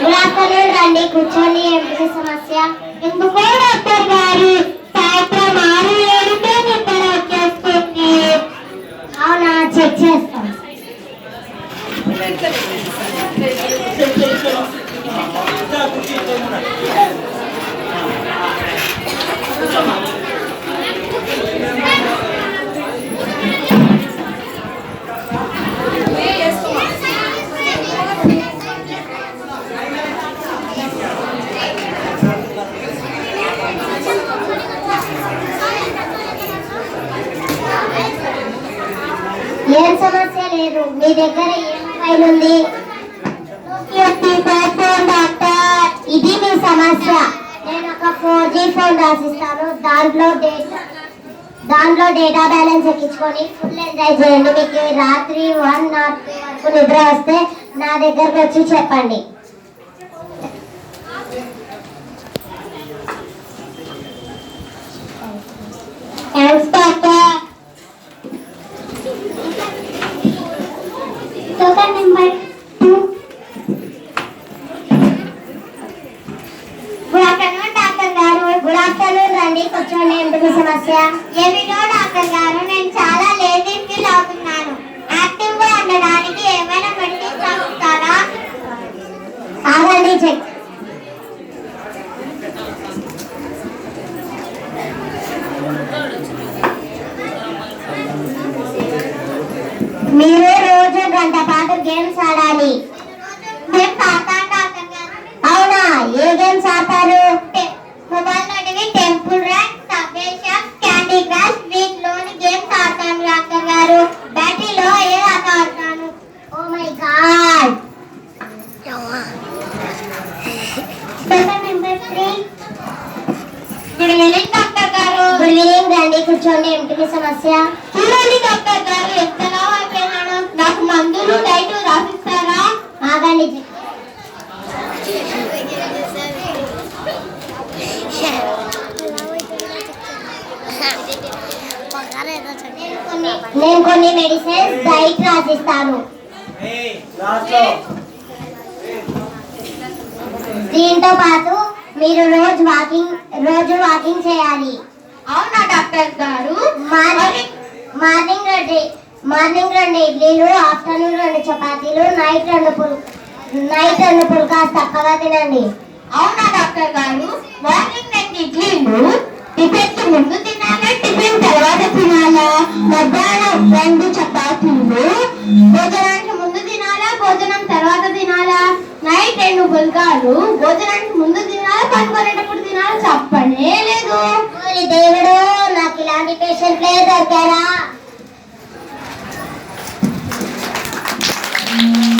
రండి కూర్చోండి. ఏమిటి సమస్య? ఎందుకో డాక్టర్ గారు సాయంత్రం 6-7కే నిద్ర వచ్చేస్తుంది. అవునా, చెక్ చేస్తాం. ఏం సమస్య లేదు. మీ దగ్గర ఏం ఫైల్ ఉంది? ఇది మీ సమస్య. నేను ఒక 4G ఫోన్ రాసిస్తాను. దాంట్లో డేటా బ్యాలెన్స్ ఎక్కించుకొని ఫుల్ ఎంజాయ్ చేయండి. మీకు రాత్రి 1 or 2 వరకు నిద్ర వస్తే నా దగ్గరకు వచ్చి చెప్పండి. Thanks doctor. Token number 2. Good afternoon doctor గారు. గుడ్ ఆఫ్టర్నూన్ రండి కూర్చోండి. ఎందుకు సమస్య? ఏమిటో డాక్టర్ గారు, నేను చాలా లేజీ ఫీల్ అవుతున్నాను. యాక్టివ్ గా ఉండడానికి ఏమైనా మెడిసిన్స్ రాస్తారా? ఆగండి, చెక్. మీరు రోజు గంట పాటు గేమ్స్ ఆడాలి. అవునా, ఏ గేమ్స్ ఆడతారు? మొబైల్ లోనివి temple run, subway surf, candy crush, వీటిలోని గేమ్స్ ఆడతాను డాక్టర్ గారు. బ్యాటరీలో ఏ ఆట ఆడతాను? Oh my god. Number 3. Good evening doctor గారు. గుడ్ ఈవినింగ్ రండి కూర్చోండి. ఏమిటి సమస్య? చూడండి డాక్టర్ గారు, ఎంతలా అయిపోయినాను. నాకు మందులు డైట్ రాసిస్తారా? ఆగండి. నేను కొన్ని మెడిసిన్స్ డైట్ రాసిస్తాను. దీంతో పాటు మీరు రోజు వాకింగ్ చేయాలి. అవునా డాక్టర్ గారు? మార్నింగ్ 2 ఇడ్లీలు, ఆఫ్టర్నూన్ 2 చపాతీలు, నైట్ 2 పుల్కాస్ తప్పగా తినండి. అవునా డాక్టర్ గారు? మార్నింగ్ 2 ఇడ్లీలు టిఫిన్ ముందు తినాలా, టిఫిన్ తర్వాత తినాలా? మధ్యాహ్నం 2 చపాతీలు భోజనానికి ముందు తినాలా, భోజనం తర్వాత తినాలా? నైట్ 2 పుల్కాలు భోజనానికి ముందు తినాలా, పడుకునేటప్పుడు తినాలా? చెప్పనే లేదు. దేవుడు, నాకు ఇలాంటి పేషెంట్లే దొరికారా?